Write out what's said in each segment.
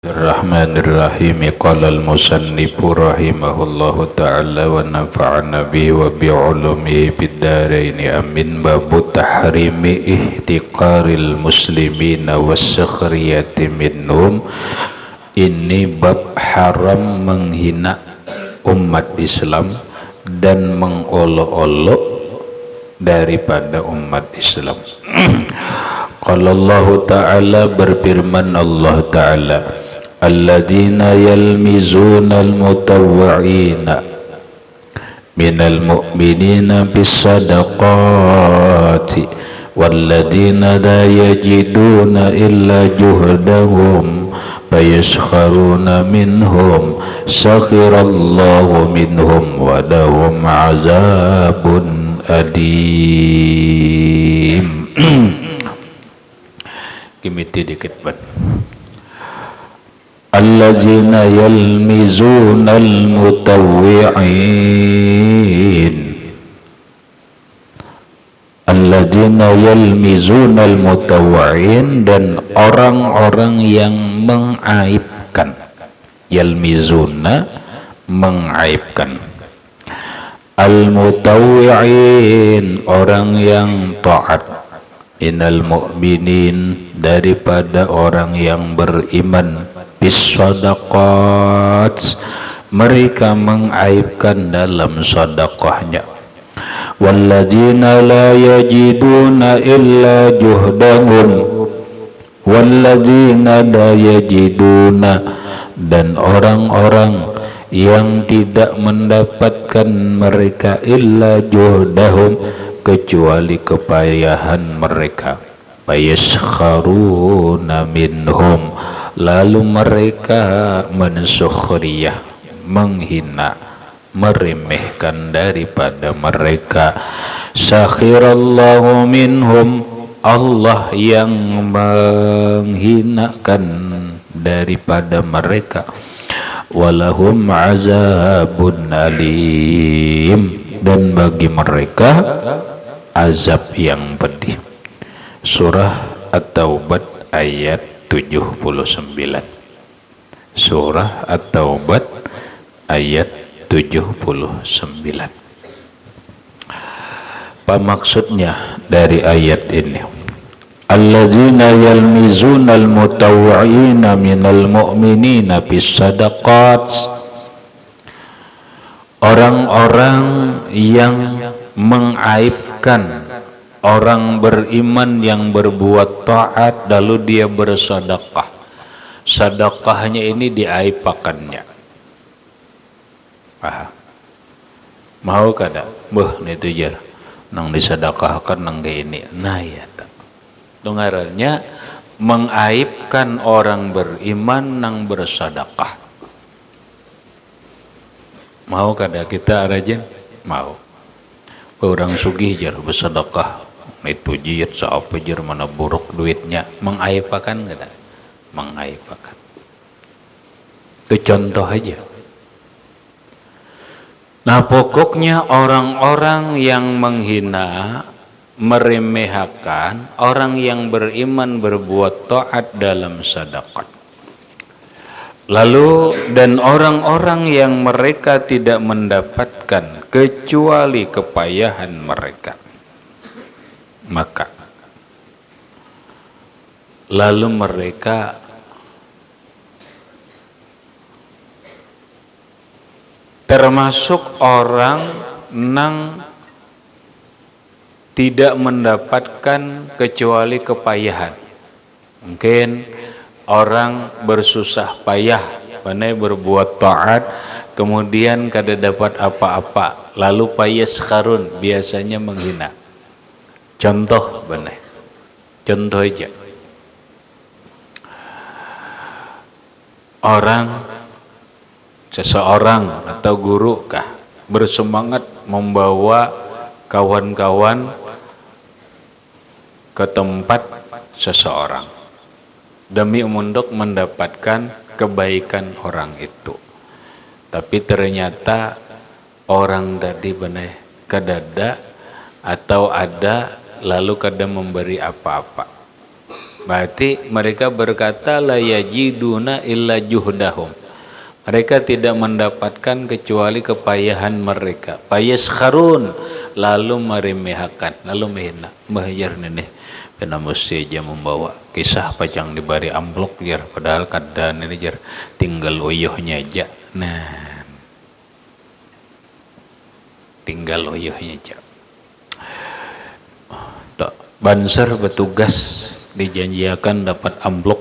Bismillahirrahmanirrahim. Qala al-musannifu rahimahullahu ta'ala wa nafa'ana bihi wa bi'ulumihi bid-dharain amin. Babu tahrimi ihtiqaril muslimina was-sakhriyati minhum. Ini bab haram menghina umat Islam dan mengolok-olok daripada umat Islam. Qala Allah Ta'ala, berfirman Allah Ta'ala, alladzina yalmizuna al-mutawwi'ina minal mu'minina bis-sadaqati walladzina la yajiduna illa juhdahum fayaskharuna minhum sakhirallahu minhum wa lahum azabun adim. Kimiti dikit ban. Allazina yalmizuna al-mutawwi'in. Alladzina yalmizuna al-mutawwi'in, dan orang-orang yang mengaibkan. Yalmizuna, mengaibkan. Al-mutawwi'in, orang yang taat. Innal mu'minin, daripada orang yang beriman. Bis-sadaqat, mereka mengaibkan dalam sedekahnya. Walladzina la yajiduna illa juhdahum, walladzina la yajiduna, dan orang-orang yang tidak mendapatkan mereka illa juhdahum, kecuali kepayahan mereka. Fayaskharuna minhum, lalu mereka mensukhriyah, menghina, meremehkan daripada mereka. Sakhirallahu minhum, Allah yang menghinakan daripada mereka. Walahum azabun alim, dan bagi mereka azab yang pedih. Surah At-Taubah ayat 79. Surah At-Taubah ayat 79. Apa maksudnya dari ayat ini? Alladzina yalmizuna al-mutawwi'ina minal mu'minina bis-sadaqat, orang-orang yang mengaibkan orang beriman yang berbuat taat lalu dia bersedekah. Sedekahnya ini diaipakannya. Paham? Mau kada? Beuh nitu jar. Nang disedekahkan nang ge ini. Nah ya ta. Itu ngarannya mengaibkan orang beriman nang bersedekah. Mau kada kita rajin? Mau. Orang sugih jar bersedekah. Itu jir saapa jar mana buruk duitnya, mengaipakan kada? Mengaipakan. Itu contoh aja. Nah, pokoknya orang-orang yang menghina, meremehkan orang yang beriman berbuat taat dalam sedekah. Lalu dan orang-orang yang mereka tidak mendapatkan kecuali kepayahan mereka. Maka lalu mereka termasuk orang nang tidak mendapatkan kecuali kepayahan. Mungkin orang bersusah payah, pandai berbuat taat, kemudian kada dapat apa-apa, lalu fayaskharun, biasanya menghina. Contoh benar, contoh aja. Orang, seseorang atau guru kah bersemangat membawa kawan-kawan ke tempat seseorang demi untuk mendapatkan kebaikan orang itu. Tapi ternyata orang tadi benar kadada atau ada lalu kada memberi apa-apa. Berarti mereka berkata la yajiduna illa juhdahum. Mereka tidak mendapatkan kecuali kepayahan mereka. Payaskharun, lalu meremehkan, lalu menghina. Mahjar nenek kena mesti aja membawa kisah pacang dibari amplop jar, padahal kadang ini jar tinggal uyuhnya aja. Nah, tinggal uyuhnya aja. Banser bertugas dijanjikan dapat amplop,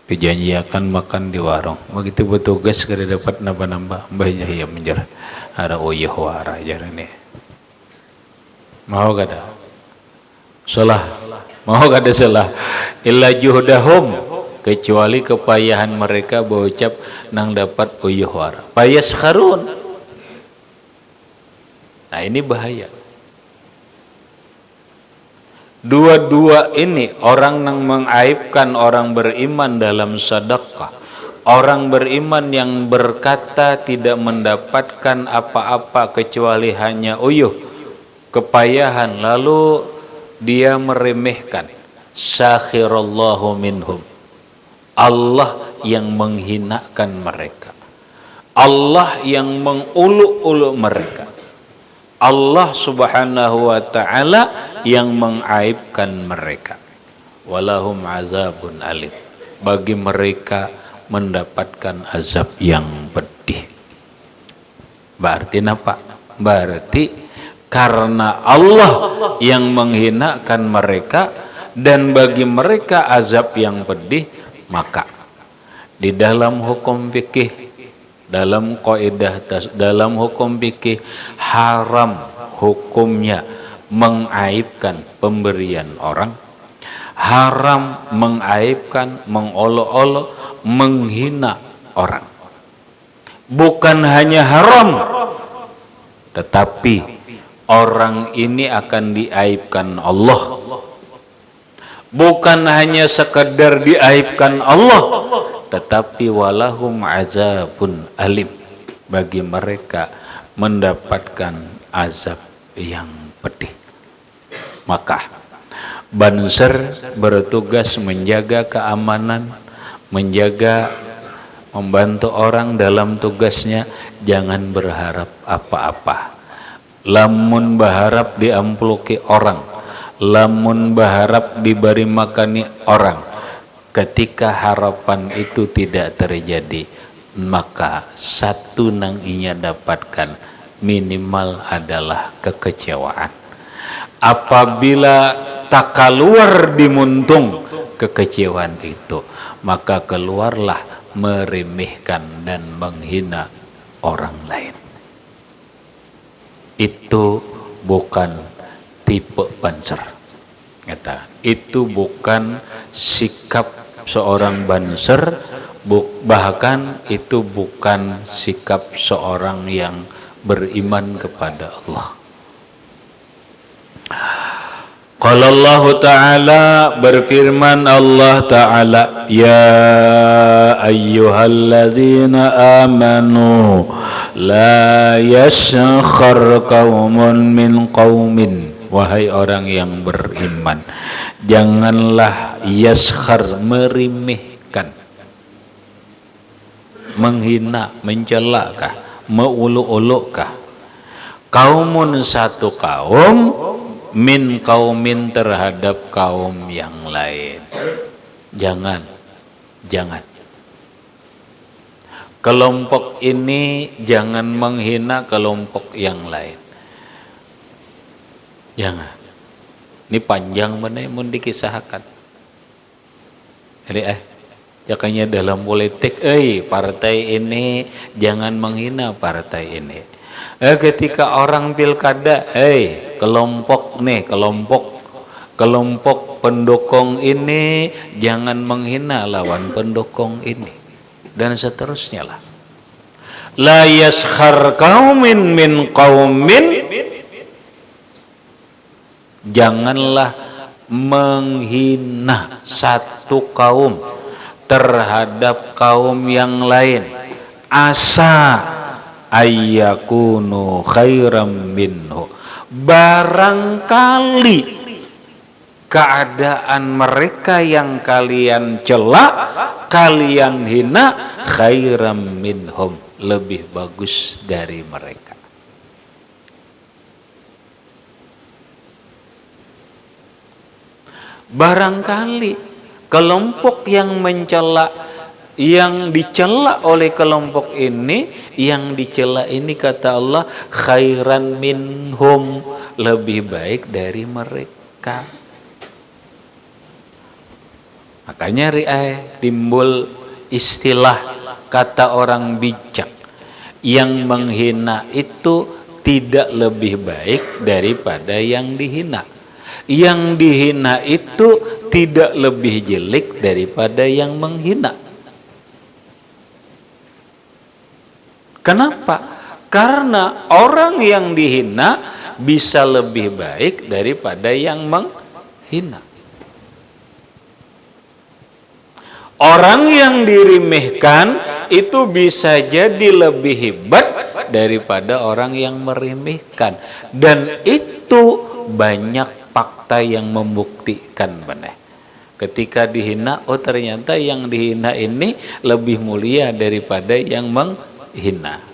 dijanjikan makan di warung. Begitu bertugas kada dapat nambah-nambah, mbahnya ya menjar ada uyuh wara jar ini. Mau kada? Salah. Mau kada salah? Illa juhdahum, kecuali kepayahan mereka berucap nang dapat uyuh wara. Payaskharun. Nah, ini bahaya. Dua-dua ini orang yang mengaibkan orang beriman dalam sedekah. Orang beriman yang berkata tidak mendapatkan apa-apa kecuali hanya uyuh, kepayahan, lalu dia meremehkan. Sakhirallahu minhum. Allah yang menghinakan mereka. Allah yang menguluk-uluk mereka. Allah subhanahu wa ta'ala yang mengaibkan mereka. Walahum azabun alim. Bagi mereka mendapatkan azab yang pedih. Berarti apa? Berarti karena Allah yang menghinakan mereka dan bagi mereka azab yang pedih, maka di dalam hukum fikih, dalam kaidah dalam hukum fikih haram hukumnya mengaibkan pemberian orang, haram mengaibkan, mengolok-olok, menghina orang. Bukan hanya haram, tetapi orang ini akan diaibkan Allah. Bukan hanya sekedar diaibkan Allah, tetapi walahum azabun alim. Bagi mereka mendapatkan azab yang pedih. Maka Banser bertugas menjaga keamanan, menjaga, membantu orang dalam tugasnya. Jangan berharap apa-apa. Lamun berharap diampluki orang, lamun berharap diberi makani orang, ketika harapan itu tidak terjadi, maka satu nang inya dapatkan minimal adalah kekecewaan. Apabila tak keluar dimuntung kekecewaan itu, maka keluarlah meremehkan dan menghina orang lain. Itu bukan tipe Banser. Itu bukan sikap seorang Banser, bahkan itu bukan sikap seorang yang beriman kepada Allah. Qala Allah Ta'ala, berfirman Allah Ta'ala, ya ayyuhalladzina amanu la yaskhar qaumun min qaumin. Wahai orang yang beriman, janganlah yaskhar, meremehkan, menghina, mencelakah, meuluk-ulukkah, kaumun, satu kaum, min kaumin, terhadap kaum yang lain. Jangan kelompok ini jangan menghina kelompok yang lain. Jangan. Ini panjang benar mun dikisahkan. Jadi jakanya dalam politik, partai ini jangan menghina partai ini. Ketika orang pilkada, kelompok pendukung ini jangan menghina lawan pendukung ini, dan seterusnya lah. La yaskhar qaumin min qaumin, janganlah menghina satu kaum terhadap kaum yang lain. Asa ayyakunu khairam minhu, barangkali keadaan mereka yang kalian cela, kalian hina, khairam minhum, lebih bagus dari mereka. Barangkali kelompok yang mencela, yang dicela oleh kelompok ini, yang dicela ini kata Allah khairan minhum, lebih baik dari mereka. Makanya timbul istilah kata orang bijak, yang menghina itu tidak lebih baik daripada yang dihina. Yang dihina itu tidak lebih jelek daripada yang menghina. Kenapa? Karena orang yang dihina bisa lebih baik daripada yang menghina. Orang yang diremehkan itu bisa jadi lebih hebat daripada orang yang meremehkan. Dan itu banyak fakta yang membuktikan benar. Ketika dihina, oh ternyata yang dihina ini lebih mulia daripada yang menghina.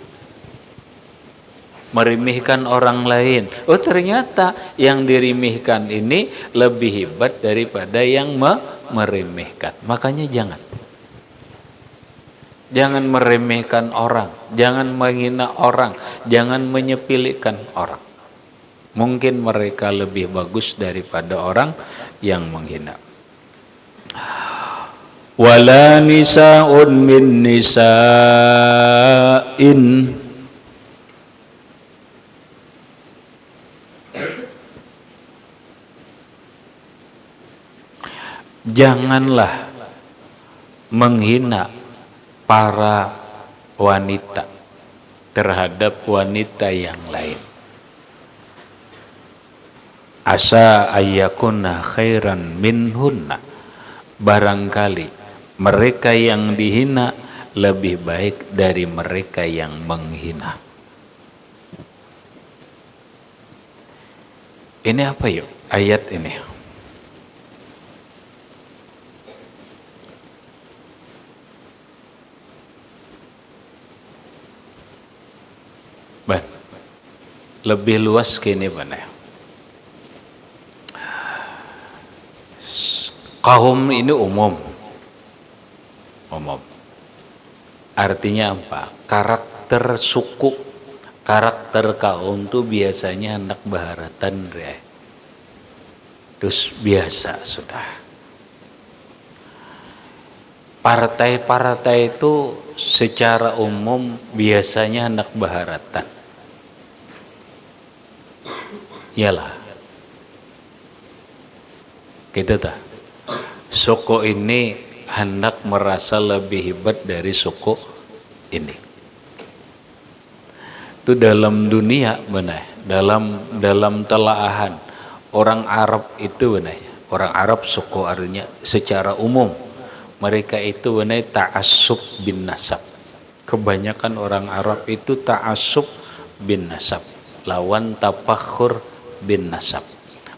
Meremehkan orang lain, oh ternyata yang diremehkan ini lebih hebat daripada yang meremehkan. Makanya jangan meremehkan orang, jangan menghina orang, jangan menyepelekan orang. Mungkin mereka lebih bagus daripada orang yang menghina. Wala nisa'un min nisa'in, janganlah menghina para wanita terhadap wanita yang lain. Asa ayyakunna khairan minhunna, barangkali mereka yang dihina lebih baik dari mereka yang menghina. Ini apa yuk ayat ini? Lebih luas kini benar. Kaum ini umum. Artinya apa? Karakter suku, karakter kaum itu biasanya anak baharatan, terus biasa sudah. Partai-partai itu secara umum biasanya anak baharatan. Iyalah. Gitu tak? Suku ini hendak merasa lebih hebat dari suku ini. Itu dalam dunia benar, dalam telaahan orang Arab itu benar. Orang Arab suku artinya secara umum mereka itu benar ta'assub bin nasab. Kebanyakan orang Arab itu ta'assub bin nasab, lawan tafakhur bin nasab.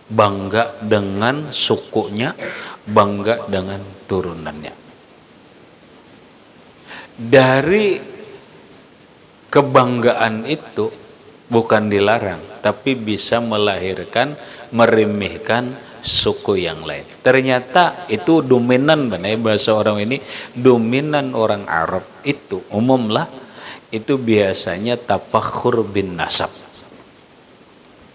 Bangga dengan sukunya, bangga dengan turunannya. Dari kebanggaan itu bukan dilarang, tapi bisa melahirkan meremehkan suku yang lain. Ternyata itu dominan benar bahasa orang ini, dominan orang Arab itu umumlah itu biasanya tafakhur bin nasab.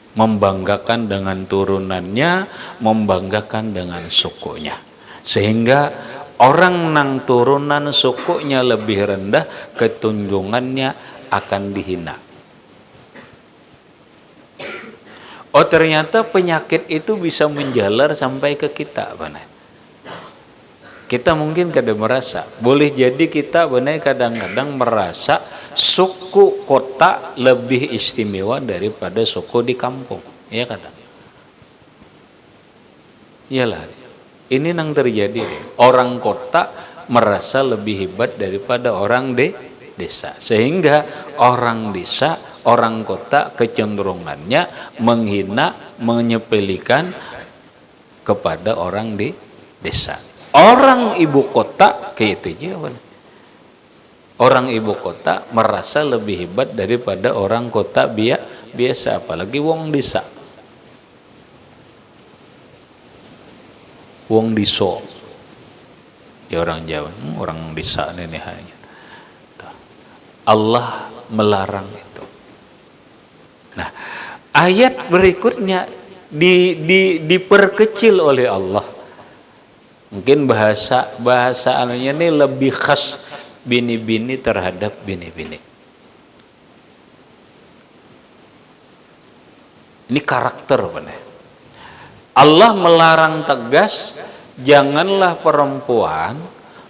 Membanggakan dengan turunannya, membanggakan dengan sukunya. Sehingga orang nang turunan sukunya lebih rendah, ketunjungannya akan dihina. Oh ternyata penyakit itu bisa menjalar sampai ke kita, benar. Kita mungkin kadang merasa, boleh jadi kita benar kadang-kadang merasa suku kota lebih istimewa daripada suku di kampung, ya kadang. Iyalah, ini yang terjadi. Orang kota merasa lebih hebat daripada orang desa, sehingga orang desa, orang kota kecenderungannya menghina, menyepelekan kepada orang di desa. Orang ibu kota kayak itu aja. Orang ibu kota merasa lebih hebat daripada orang kota biasa, apalagi wong desa. Wong diso. Ya orang Jawa, orang desa ini hanya. Allah melarang itu. Nah, ayat berikutnya diperkecil oleh Allah. Mungkin bahasa anunya ini lebih khas bini-bini terhadap bini-bini. Ini karakter benar. Allah melarang tegas, janganlah perempuan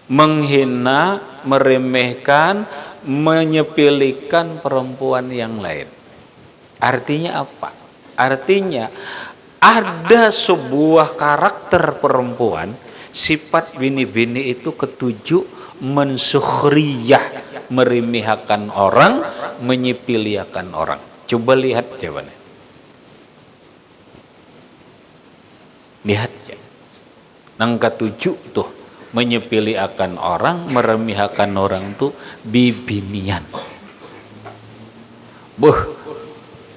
menghina, meremehkan, menyepelekan perempuan yang lain. Artinya apa? Artinya ada sebuah karakter perempuan, sifat bini-bini itu ketujuh mensukhriyah, meremehkan orang, menyepelekan orang. Coba lihat jawabannya. Lihat ya. Nang ketujuh tuh menyepelekan orang, meremehkan orang tuh bibinian.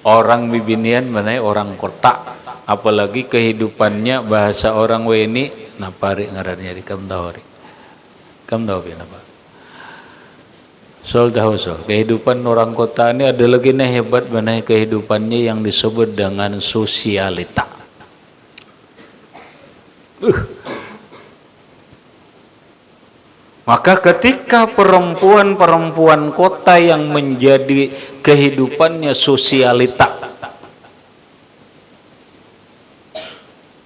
Orang bibinian mana orang kota, apalagi kehidupannya bahasa orang weni napari ngarannya di kam tahu apa? Sol kehidupan orang kota ini ada lagi nih hebat mana kehidupannya yang disebut dengan sosialita. Maka ketika perempuan kota yang menjadi kehidupannya sosialita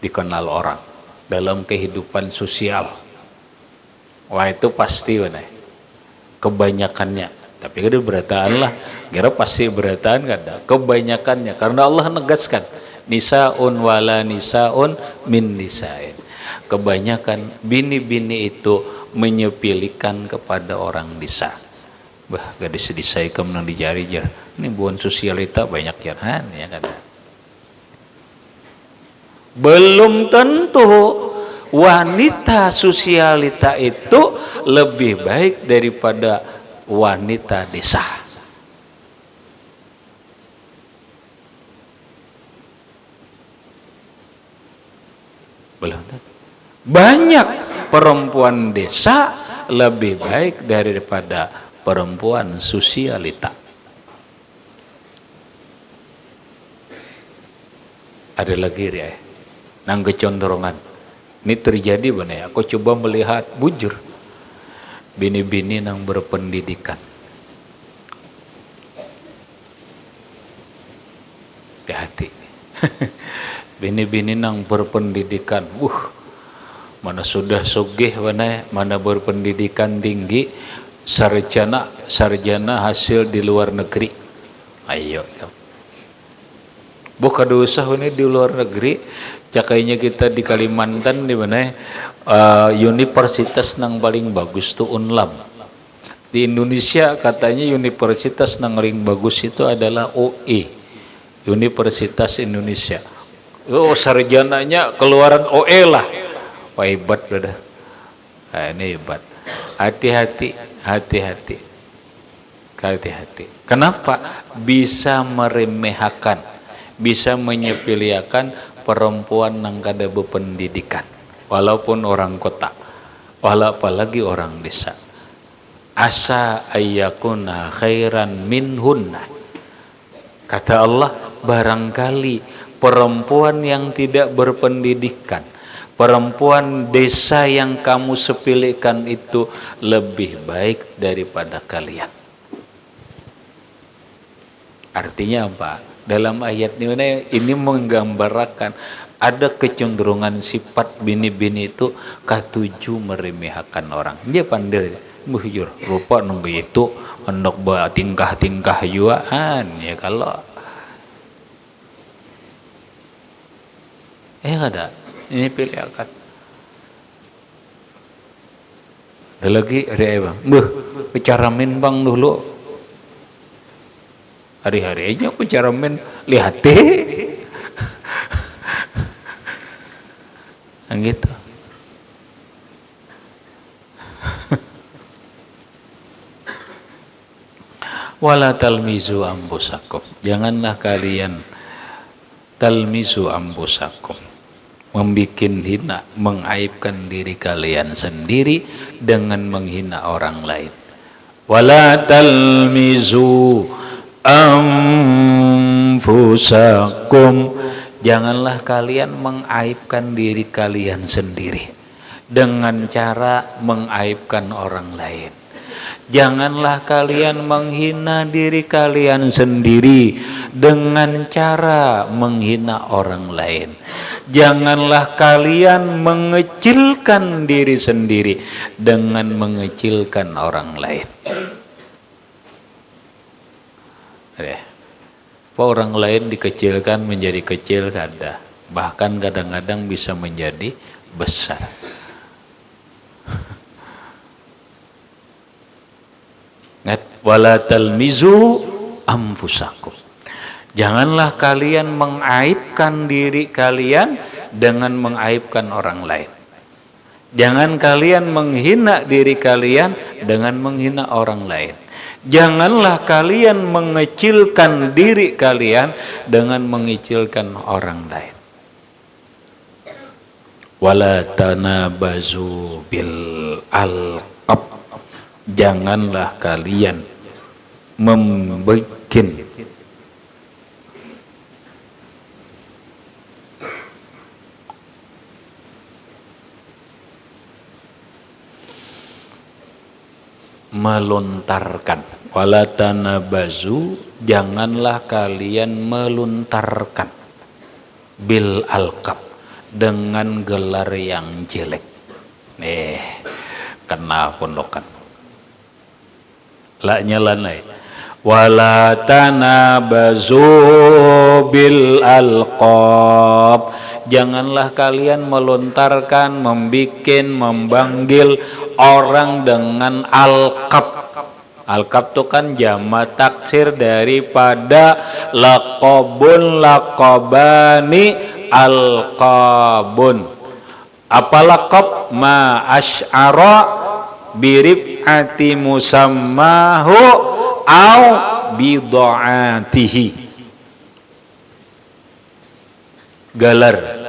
dikenal orang dalam kehidupan sosial, wah itu pasti benar kebanyakannya. Tapi kada berataan lah, kira pasti berataan kada kebanyakannya, karena Allah negaskan nisaun wala nisaun min nisain. Kebanyakan bini-bini itu menyepelekan kepada orang desa. Gadis desa ikam nang dijari jar. Ini bukan sosialita banyak jarhan ya kada. Belum tentu wanita sosialita itu lebih baik daripada wanita desa. Belum tentu. Banyak perempuan desa lebih baik daripada perempuan sosialita. Ada lagi ya, nang kecondrongan. Ini terjadi benar. Aku coba melihat bujur bini-bini nang berpendidikan. Hati-hati. Bini-bini nang berpendidikan. Mana sudah sugih mana berpendidikan tinggi, sarjana hasil di luar negeri. Ayo ya. Bukan usah ini di luar negeri, cakainya kita di Kalimantan di mana universitas nang paling bagus tuh Unlam. Di Indonesia katanya universitas nang paling bagus itu adalah OE, Universitas Indonesia. Sarjananya keluaran OE lah. Wah hebat brother. Ini hebat. Hati-hati. Kenapa? Bisa meremehkan, bisa menyepelekan perempuan yang kada berpendidikan, walaupun orang kota, apalagi orang desa. Asa ayyakuna khairan minhunna. Kata Allah, barangkali perempuan yang tidak berpendidikan, perempuan desa yang kamu sepelekan itu lebih baik daripada kalian. Artinya apa? Dalam ayat ini menggambarkan ada kecenderungan sifat bini-bini itu katuju meremehkan orang. Dia pandai muhjur rupa nunggu itu hendak tingkah-tingkah juaan ya kalau ada ini pilih akad. Ada lagi ada bang, pecaramin bang dulu. Hari-hari aja pecaramin lihat deh. Kan gitu. Wala talmizu ambusakum. Janganlah kalian talmizu ambusakum, membikin hina, mengaibkan diri kalian sendiri dengan menghina orang lain. Wala talmizu anfusakum. Janganlah kalian mengaibkan diri kalian sendiri dengan cara mengaibkan orang lain. Janganlah kalian menghina diri kalian sendiri dengan cara menghina orang lain. Janganlah kalian mengecilkan diri sendiri dengan mengecilkan orang lain. Orang lain dikecilkan menjadi kecil saja, bahkan kadang-kadang bisa menjadi besar. Wala talmizu anfusakum. Janganlah kalian mengaibkan diri kalian dengan mengaibkan orang lain. Jangan kalian menghina diri kalian dengan menghina orang lain. Janganlah kalian mengecilkan diri kalian dengan mengecilkan orang lain. Wala tanabazu bil alqab. Janganlah kalian membikin melontarkan. Wala tanabazu, janganlah kalian melontarkan bil alqab, dengan gelar yang jelek. Kena pondokan. Laknya lanai. Wala tanabazu bil alqab. Janganlah kalian melontarkan, membikin, membanggil orang dengan alqab. Alqab itu kan jamak taksir daripada laqabun, laqabani, alqabun. Apa laqab? Ma asy'ara birib'ati musammahu au bid'atihi. Galar.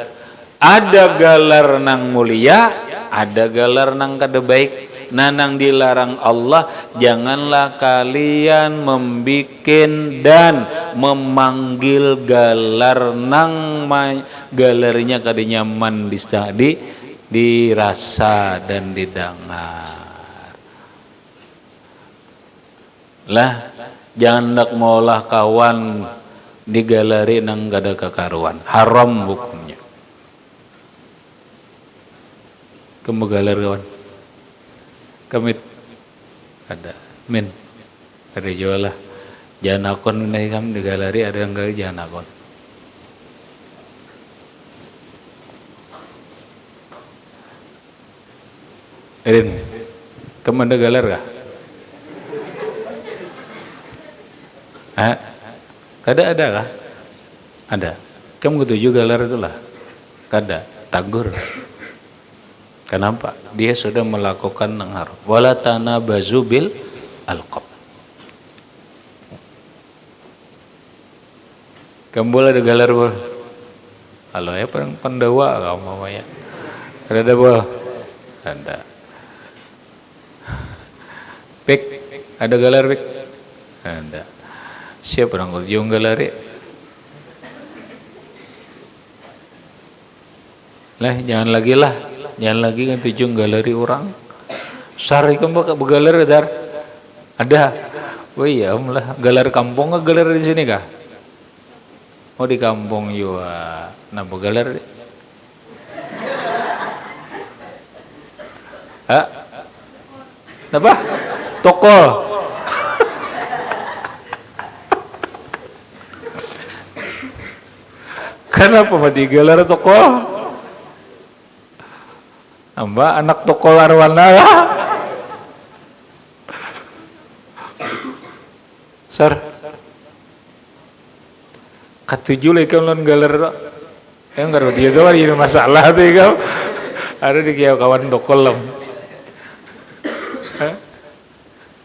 Ada galar nang mulia, ada galar nang kada baik. Nanang dilarang Allah, janganlah kalian membikin dan memanggil galar nang galarnya kada nyaman dirasa dan didengar. Lah, jangan nak maulah kawan di galeri nang kada kekaruan, haram hukumnya. Kamu galer kawan? Kamit ada min ada jual lah, jangan akun nih kamu di galeri ada yang gak jangan akun. Erin, kamu ada galer kah? Kada ada kah? Ada. Kamu ketujuh galer itulah. Kada, tagur. Kenapa? Dia sudah melakukan nang haram. Wala tanabazu bil alqab. Kamu boleh ada galer bol. Halo ya pendawa kamu mamanya. Ada bol? Ada. Pik, ada galer pik? Ada. Siapa orang kerjung galeri? Lah jangan lagi lah. Jangan lagi kan tujung galeri orang. Sari kamu begaler Zar? Ada. Oh iya, lah galer kampung ke galer di sini kah? Oh di kampung juga. Nah begaler. Apa? Toko. Kenapa mati galer toko? Mbak anak toko arwana lah. Sar. Katujuh lagi kan galer. Yang enggak ada masalah tuh kau. Ada di kiau kawan tokol lah.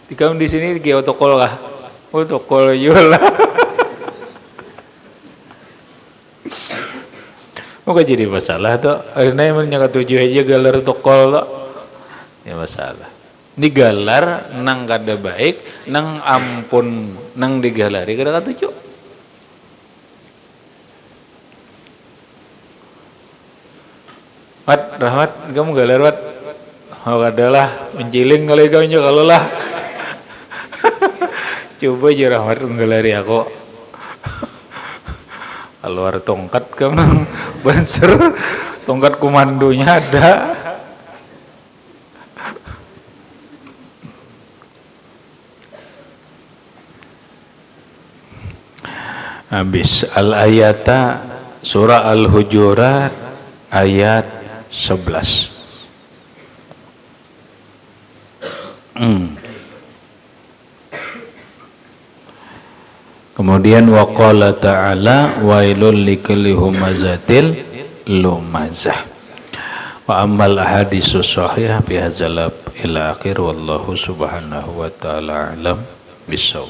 Di kamu di sini kiau tokol kah? Oh tokol juga lah. Maka jadi masalah tuh. Hari ini menyangka 7 aja galar tokol tuh. Ya masalah. Digalar nang kada baik, nang ampun, nang digalari kada katuju. Wat, Rahmat, kamu galar wat? Oh kadalah, menciling kali kau kalau lah. Coba aja Rahmat nggalari aku. Keluar tongkat kamu, banser, tongkat komandonya ada. Habis al-ayata surah Al-Hujurat ayat 11. Kemudian waqala ta'ala wailul likulli humazatil lumazah. Wa ammal ahaditsus shahihah fi hadzal ila akhir wallahu subhanahu wa ta'ala alam bisawab.